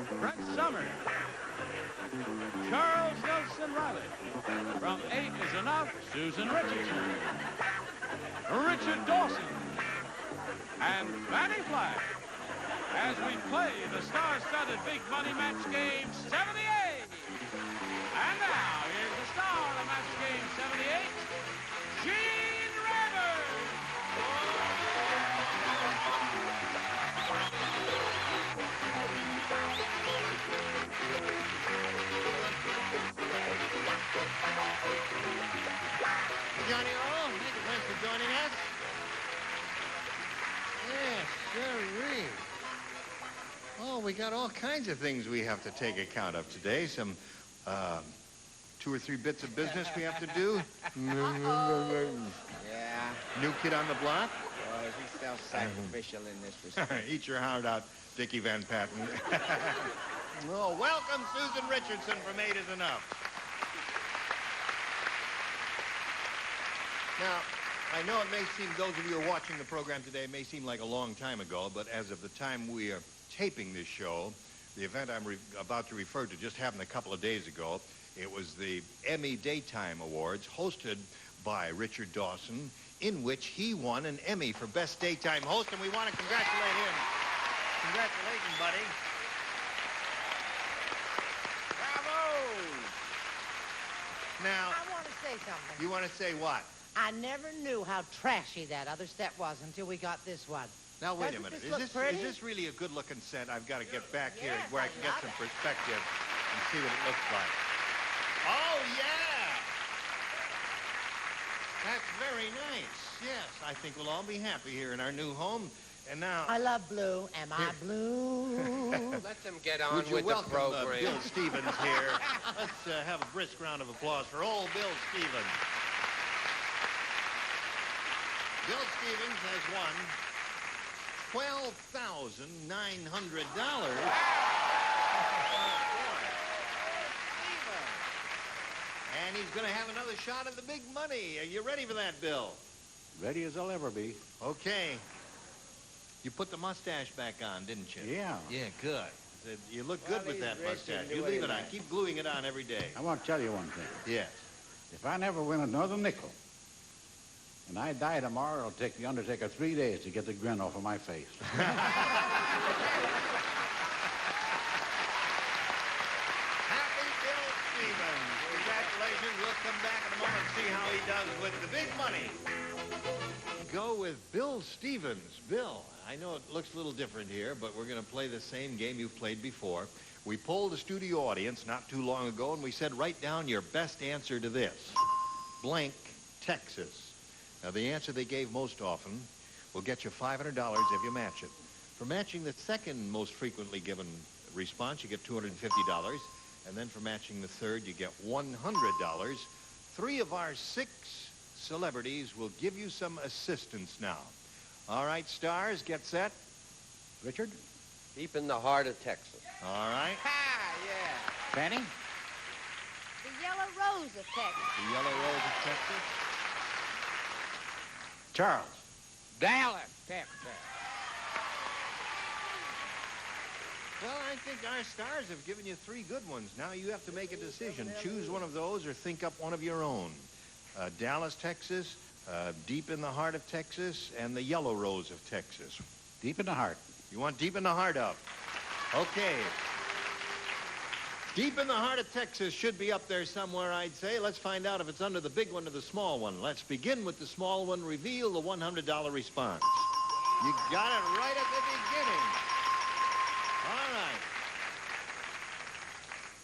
Brett Summers. Charles Nelson Riley. From 8 is Enough, Susan Richardson. Richard Dawson. And Fannie Flagg. As we play the star-studded Big Money Match Game 78. And now, here's the star of Match Game 78, Gene Rivers. Johnny O, thank you friends for joining us. Yes, sirree. Oh, we got all kinds of things we have to take account of today. Some 2 or 3 bits of business we have to do. Yeah. New kid on the block. Boy, is he self-sacrificial in this respect. Eat your heart out, Dickie Van Patten. Oh, welcome, Susan Richardson from 8 is Enough. Now, I know it may seem, those of you who are watching the program today, it may seem like a long time ago, but as of the time we are taping this show, the event I'm about to refer to just happened a couple of days ago. It was the Emmy Daytime Awards, hosted by Richard Dawson, in which he won an Emmy for Best Daytime Host, and we want to congratulate him. Congratulations, buddy. Bravo! Now, I want to say something. you want to say what? I never knew how trashy that other set was until we got this one. Now, wait a Doesn't minute. this look pretty? Is this really a good-looking set? I've got to get back here Yes, where I I can get love some it. perspective and see what it looks like. Oh, yeah! That's very nice. Yes, I think we'll all be happy here in our new home. And now, I love blue. Am I blue? Let them get on would you with the welcome program. Bill Stevens here? Let's have a brisk round of applause for old Bill Stevens. Bill Stevens has won $12,900. And he's going to have another shot at the big money. Are you ready for that, Bill? Ready as I'll ever be. Okay. You put the mustache back on, didn't you? Yeah. Yeah, good. You look good with he's that rich mustache. and You doing leave it on. that. Keep gluing it on every day. I want to tell you one thing. Yes. If I never win another nickel, and I die tomorrow, it'll take the Undertaker 3 days to get the grin off of my face. Happy Bill Stevens. Congratulations. We'll come back in a moment and see how he does with the big money. Go with Bill Stevens. Bill, I know it looks a little different here, but we're going to play the same game you've played before. We polled the studio audience not too long ago, and we said, write down your best answer to this. Blank, Texas. Now, the answer they gave most often will get you $500 if you match it. For matching the second most frequently given response, you get $250. And then for matching the third, you get $100. 3 of our 6 celebrities will give you some assistance now. All right, stars, get set. Richard? Deep in the heart of Texas. All right. Ha, yeah. Fanny? The yellow rose of Texas. The yellow rose of Texas. Charles? Dallas, Texas. Well, I think our stars have given you 3 good ones. Now you have to make a decision. Choose one of those or think up one of your own. Dallas, Texas, deep in the heart of Texas, and the yellow rose of Texas. Deep in the heart. You want deep in the heart of? Okay. Deep in the heart of Texas should be up there somewhere, I'd say. Let's find out if it's under the big one or the small one. Let's begin with the small one. Reveal the $100 response. You got it right at the beginning. All right.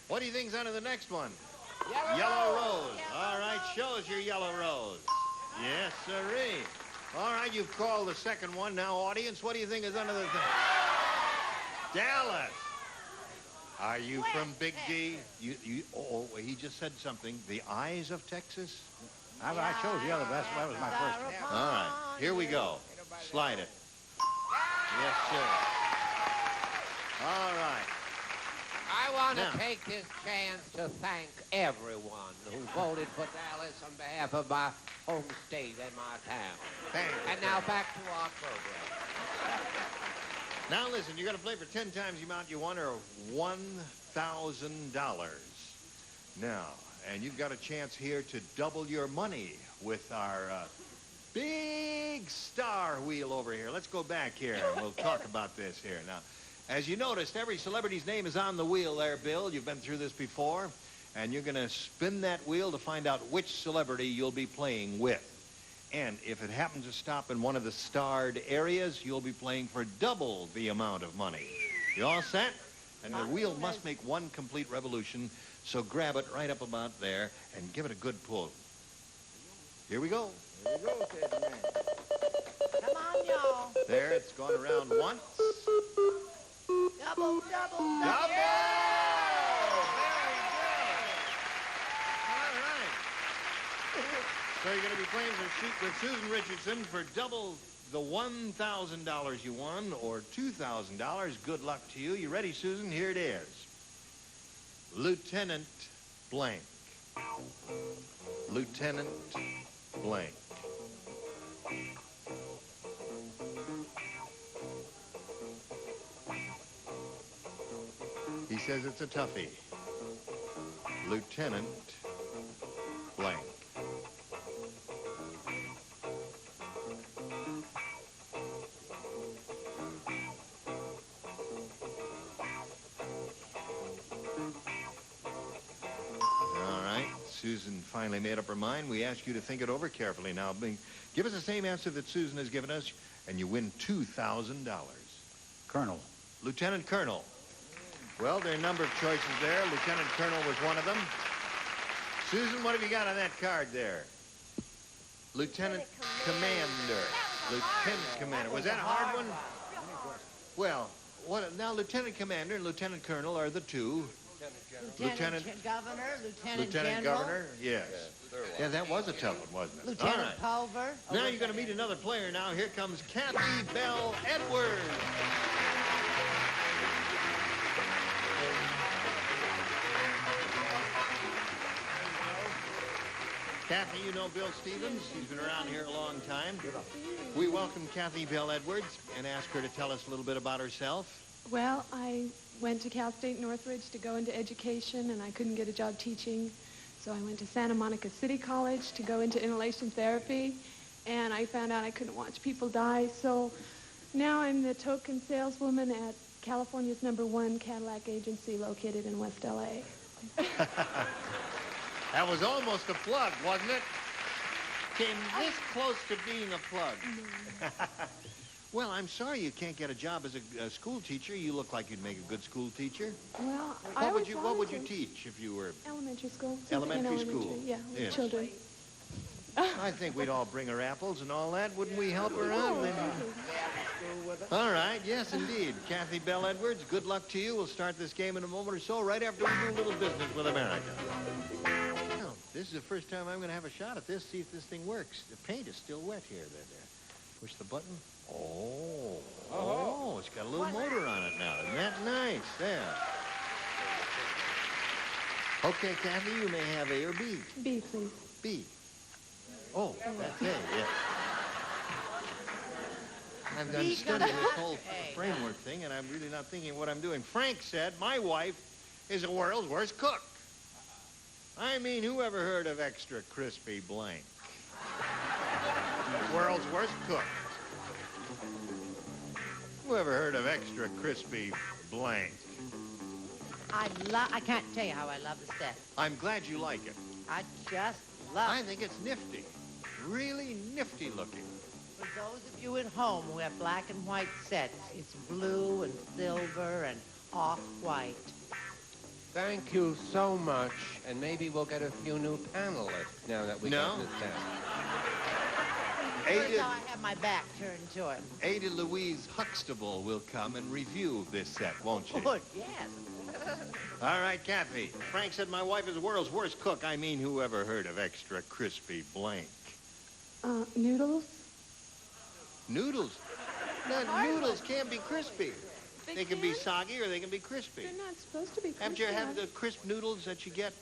What do you think's under the next one? Yellow rose. All right, show us your yellow rose. Yes, sirree. All right, you've called the second one. Now, audience, what do you think is under the... Dallas. Are you from Big D? He just said something. The eyes of Texas? I chose the other. That was my first one. All right, here we go. Slide it. Yes, sir. All right. I want Now. to take this chance to thank everyone who voted for Dallas on behalf of my home state and my town. Thank you. And now back to our program. Now listen, you're going to play for 10 times the amount you won, or $1,000. Now, and you've got a chance here to double your money with our big star wheel over here. Let's go back here and we'll talk about this here. Now, as you noticed, every celebrity's name is on the wheel there, Bill. You've been through this before. And you're going to spin that wheel to find out which celebrity you'll be playing with. And if it happens to stop in one of the starred areas, you'll be playing for double the amount of money. You all set? And the wheel must make one complete revolution, so grab it right up about there and give it a good pull. Here we go. Here we go, said the man. Come on, y'all. There, it's gone around once. Double, double, double. Double! Yeah! Very good. All right. So you're going to be playing with Susan Richardson for double the $1,000 you won, or $2,000. Good luck to you. You ready, Susan? Here it is. Lieutenant Blank. Lieutenant Blank. He says it's a toughie. Lieutenant Blank. All right. Susan finally made up her mind. We ask you to think it over carefully now. Give us the same answer that Susan has given us, and you win $2,000. Colonel. Lieutenant Colonel. Well, there are a number of choices there. Lieutenant Colonel was one of them. Susan, what have you got on that card there? Lieutenant Commander. Lieutenant Commander. Was that a hard one? Well, now Lieutenant Commander and Lieutenant Colonel are the two. Lieutenant Governor, Lieutenant General. Governor, yes. Yeah, that was a tough one, wasn't it? Lieutenant All right. Pulver. Now you're going to meet another player now. Here comes Kathy Bell Edwards. Kathy, you know Bill Stevens. He's been around here a long time. We welcome Kathy Bell Edwards and ask her to tell us a little bit about herself. Well, I went to Cal State Northridge to go into education, and I couldn't get a job teaching. So I went to Santa Monica City College to go into inhalation therapy, and I found out I couldn't watch people die. So now I'm the token saleswoman at California's #1 Cadillac agency located in West L.A. That was almost a plug, wasn't it? Came this close to being a plug. Well, I'm sorry you can't get a job as a school teacher. You look like you'd make a good school teacher. Well, What would you teach if you were Elementary school. elementary school? Yeah, with Yes. children. I think we'd all bring her apples and all that. Wouldn't we help her out? All right. Yes, indeed. Kathy Bell Edwards, good luck to you. We'll start this game in a moment or so, right after we do a little business with America. Well, this is the first time I'm going to have a shot at this, see if this thing works. The paint is still wet here. There. Push the button. Oh, it's got a little motor on it now. Isn't that nice? There. Okay, Kathy, you may have A or B. B, please. B. Oh, that's it, yeah. I've done studying this whole framework thing, and I'm really not thinking what I'm doing. Frank said my wife is the world's worst cook. I mean, who ever heard of extra crispy blank? World's worst cook. Who ever heard of extra crispy blank? I can't tell you how I love the set. I'm glad you like it. I just love I it. think it's nifty. Really nifty looking. For those of you at home who have black and white sets, it's blue and silver and off-white. Thank you so much, and maybe we'll get a few new panelists now that we No. got this down. First, now I have my back turned to him. Ada Louise Huxtable will come and review this set, won't she? Good, yes. All right, Kathy. Frank said my wife is the world's worst cook. I mean, who ever heard of extra crispy blank? Noodles? Noodles. No, noodles can't be crispy. They can be soggy or they can be crispy. They're not supposed to be crispy. Haven't you ever had the crisp noodles that you get,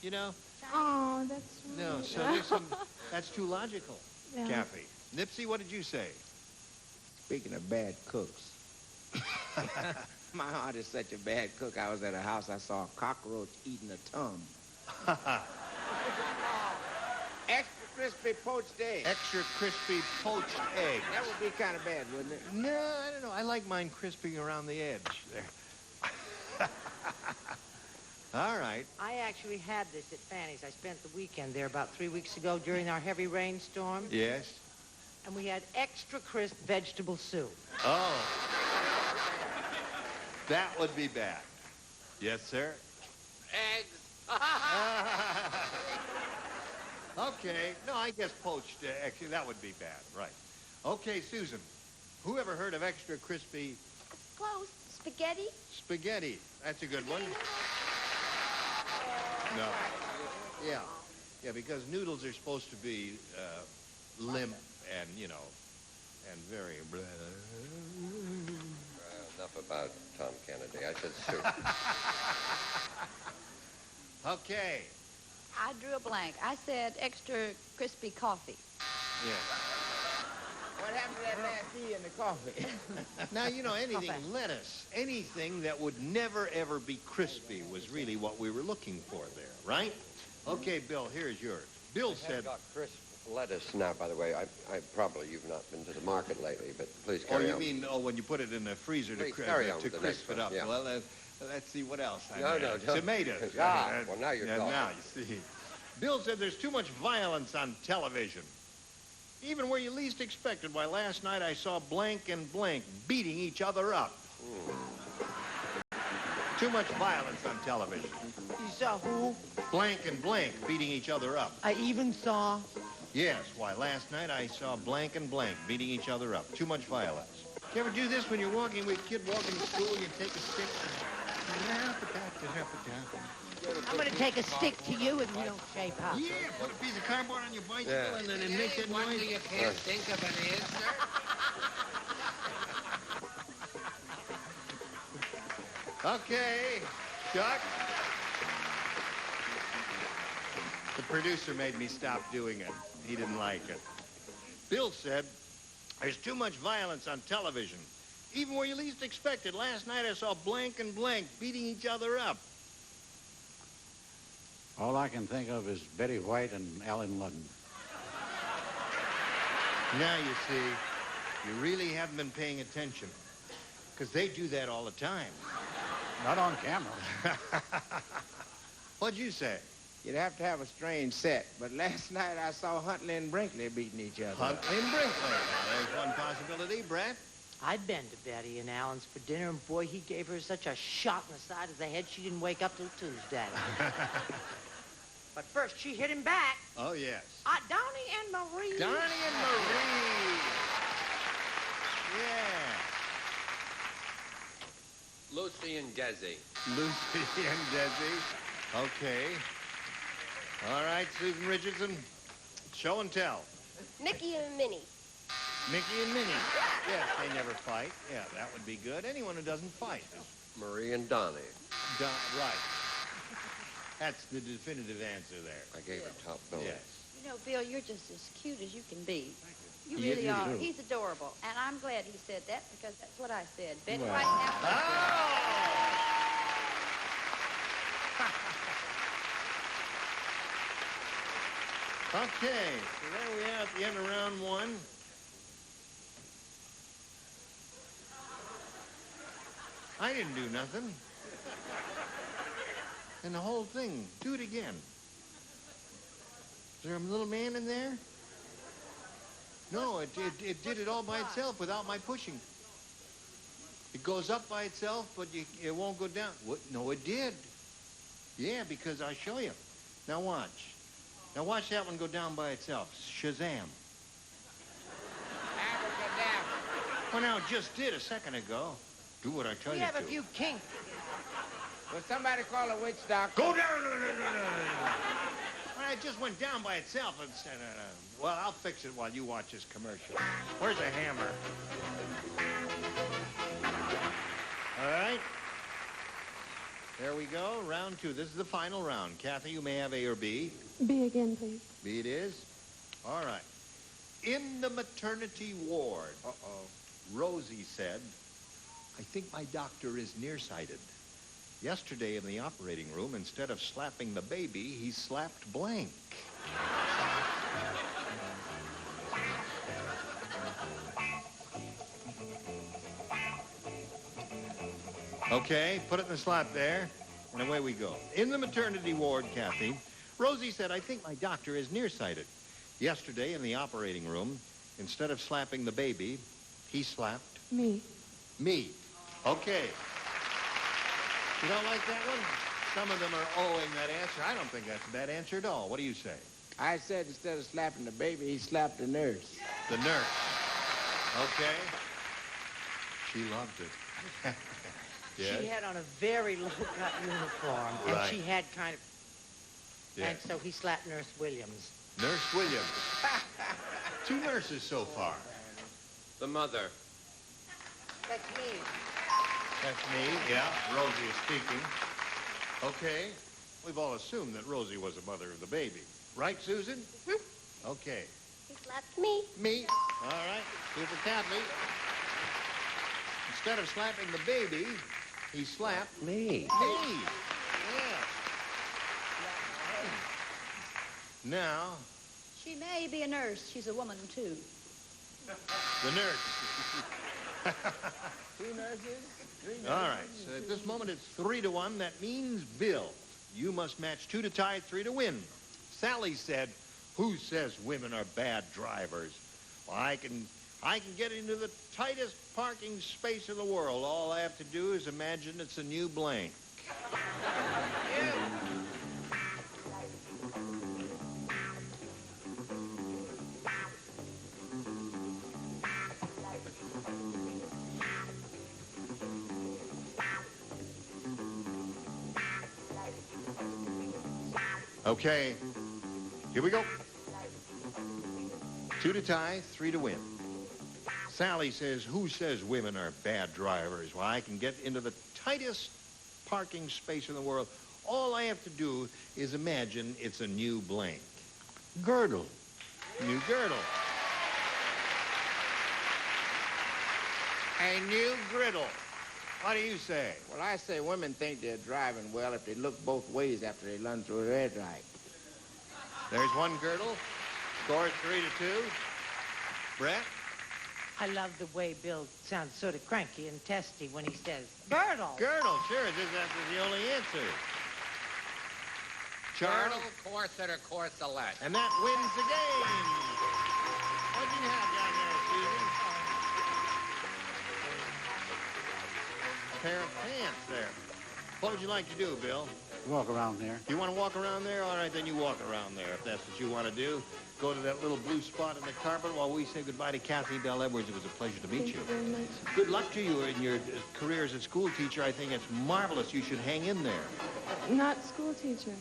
you know? Oh, that's No, really so there's some, that's too logical, Yeah. Kathy. Nipsey, what did you say? Speaking of bad cooks, My aunt is such a bad cook. I was at her house. I saw a cockroach eating a tongue. Extra crispy poached egg. Extra crispy poached egg. That would be kind of bad, wouldn't it? No, I don't know. I like mine crispy around the edge there. All right. I actually had this at Fanny's. I spent the weekend there about 3 weeks ago during our heavy rainstorm. Yes. And we had extra crisp vegetable soup. Oh. That would be bad. Yes, sir. Eggs. Okay. No, I guess poached, actually, that would be bad. Right. Okay, Susan. Who ever heard of extra crispy Close. Spaghetti? spaghetti? That's a good one. No. Yeah. Yeah, because noodles are supposed to be limp and, you know, and very... Enough about Tom Kennedy. I said soup. Okay. I drew a blank. I said extra crispy coffee. Yeah. What happened to that last E in the coffee? Now, you know, anything, Okay. lettuce, anything that would never, ever be crispy was really what we were looking for there, right? Okay, Bill, here's yours. Bill I said... have got crisp lettuce now, by the way. I probably you've not been to the market lately, but please Oh, carry you on. mean, when you put it in the freezer Please carry on to with the crisp next it up. one, yeah. Well, let's see what else. No, no, don't. Tomatoes. Ah, well, now you're yeah, talking. now, you see. Bill said there's too much violence on television. Even where you least expected. Why, last night I saw blank and blank beating each other up. Too much violence on television. You saw who? Blank and blank beating each other up. I even saw... Yes, why, last night I saw blank and blank beating each other up. Too much violence. You ever do this when you're walking with a kid walking to school, you take a stick and rap it down. I'm going to take a stick to you if you don't shape up. Yeah, put a piece of cardboard on your bicycle Yeah. and then it makes that Wonder noise. you can't think of an answer? Okay, Chuck. The producer made me stop doing it. He didn't like it. Bill said, there's too much violence on television. Even where you least expect it. Last night I saw blank and blank beating each other up. All I can think of is Betty White and Alan Ludden. Now you see, you really haven't been paying attention. Because they do that all the time. Not on camera. What'd you say? You'd have to have a strange set, but last night I saw Huntley and Brinkley beating each other. Huntley and Brinkley. Now, there's one possibility, Brett. I'd been to Betty and Alan's for dinner, and boy, he gave her such a shot in the side of the head she didn't wake up till Tuesday. But first, she hit him back. Oh, yes. Donnie and Marie. Donnie and Marie. Yeah. Lucy and Desi. Lucy and Desi. Okay. All right, Susan Richardson. Show and tell. Mickey and Minnie. Mickey and Minnie. Yes, they never fight. Yeah, that would be good. Anyone who doesn't fight. Marie and Donnie. Right. That's the definitive answer there. I gave her top billing. Yes. You know, Bill, you're just as cute as you can be. You You really do, are. too. He's adorable. And I'm glad he said that because that's what I said. Betty Well. White and Alan. Okay, so there we are at the end of round one. I didn't do nothing. And the whole thing, do it again. Is there a little man in there? No, it did it all by itself without my pushing. It goes up by itself, but it won't go down. What? No, it did. Yeah, because I'll show you. Now watch. Now watch that one go down by itself. Shazam. Abracadabra. Well, now it just did a second ago. Do what I tell We you have a to. few kinks. Will somebody call a witch doctor? Go down. Well, it just went down by itself. Well, I'll fix it while you watch this commercial. Where's the hammer? All right. There we go. Round two. This is the final round. Kathy, you may have A or B. B again, please. B it is. All right. In the maternity ward, Rosie said, I think my doctor is nearsighted. Yesterday in the operating room, instead of slapping the baby, he slapped blank. Okay, put it in the slot there, and away we go. In the maternity ward, Kathy, Rosie said, I think my doctor is nearsighted. Yesterday in the operating room, instead of slapping the baby, he slapped... Me. Me. Okay. You don't like that one? Some of them are owing that answer. I don't think that's a bad answer at all. What do you say? I said instead of slapping the baby, he slapped the nurse. The nurse. Okay. She loved it. Yes? She had on a very low-cut uniform, and Right. she had kind of... Yes. And so he slapped Nurse Williams. Nurse Williams. 2 nurses so far. The mother. That's me. That's me, yeah. Rosie is speaking. Okay. We've all assumed that Rosie was the mother of the baby. Right, Susan? Okay. He slapped me. Me. All right. Here's for Kathy. Instead of slapping the baby, he slapped Me. me. Yeah. Now, She may be a nurse. She's a woman, too. the nurse. 2 nurses? 3 nurses? All right. So at this moment, it's 3-1. That means, Bill, you must match 2 to tie, 3 to win. Sally said, who says women are bad drivers? Well, I can get into the tightest parking space in the world. All I have to do is imagine it's a new blank. Okay, here we go. 2 to tie, 3 to win. Sally says, who says women are bad drivers? Well, I can get into the tightest parking space in the world. All I have to do is imagine it's a new blank. Girdle. New girdle. A new griddle. What do you say? Well, I say women think they're driving well if they look both ways after they run through a red light. There's one girdle. Score 3-2. Brett? I love the way Bill sounds sort of cranky and testy when he says, Girdle. Girdle, sure. That's the only answer. Charles? Corset or corselet. And that wins the game. What do you have down there, Susan? A pair of pants there. What would you like to do, Bill? Walk around there. You want to walk around there? All right, then you walk around there if that's what you want to do. Go to that little blue spot in the carpet while we say goodbye to Kathy Bell Edwards. It was a pleasure to meet Thank you very much. Good luck to you in your career as a school teacher. I think it's marvelous. You should hang in there. Not school teacher.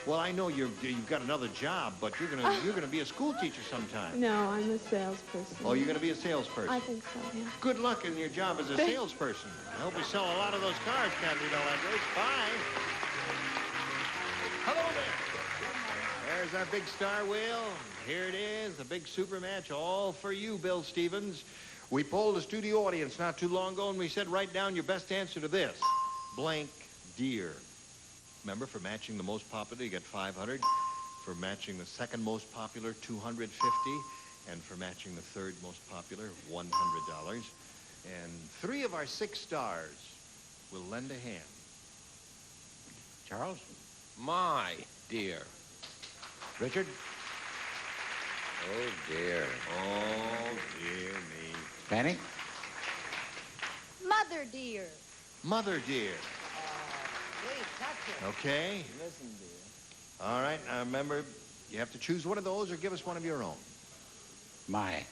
Well, I know you've got another job, but you're gonna be a school teacher sometime. No, I'm a salesperson. Oh, you're gonna be a salesperson. I think so, yeah. Good luck in your job as a salesperson. I hope you sell a lot of those cars, Kathy Bell Edwards. Bye. Hello there. There's our big star wheel. Here it is, the big super match, all for you, Bill Stevens. We polled the studio audience not too long ago, and we said, write down your best answer to this. Blank deer. Remember, for matching the most popular, you get 500. For matching the second most popular, 250. And for matching the third most popular, $100. And 3 of our 6 stars will lend a hand. Charles? My dear. Richard? Oh, dear. Oh, dear me. Fanny? Mother dear. Mother dear. Please, touch it. Okay. Listen, dear. All right. Now, remember, you have to choose one of those or give us one of your own. My.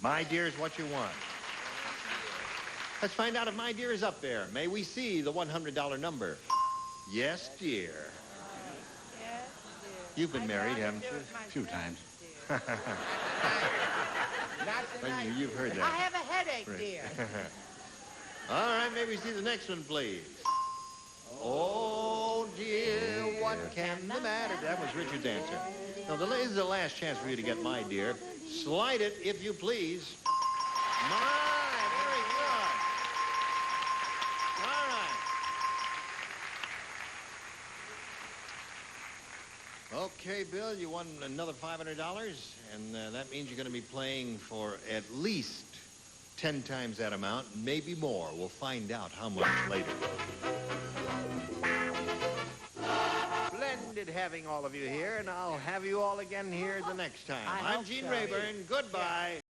My dear is what you want. Let's find out if my dear is up there. May we see the $100 number? Yes, dear. Yes, dear. You've been married, haven't you? A few times. Not Well, tonight. you've heard I that. have a headache, Right. dear. All right, may we see the next one, please? Oh, dear, what can the matter? That was Richard's answer. Now, this is the last chance for you to get my dear. Slide it, if you please. My, very good. Okay, Bill, you won another $500, and that means you're going to be playing for at least 10 times that amount, maybe more. We'll find out how much later. Splendid having all of you here, and I'll have you all again here the next time. I'm Gene Rayburn. Goodbye.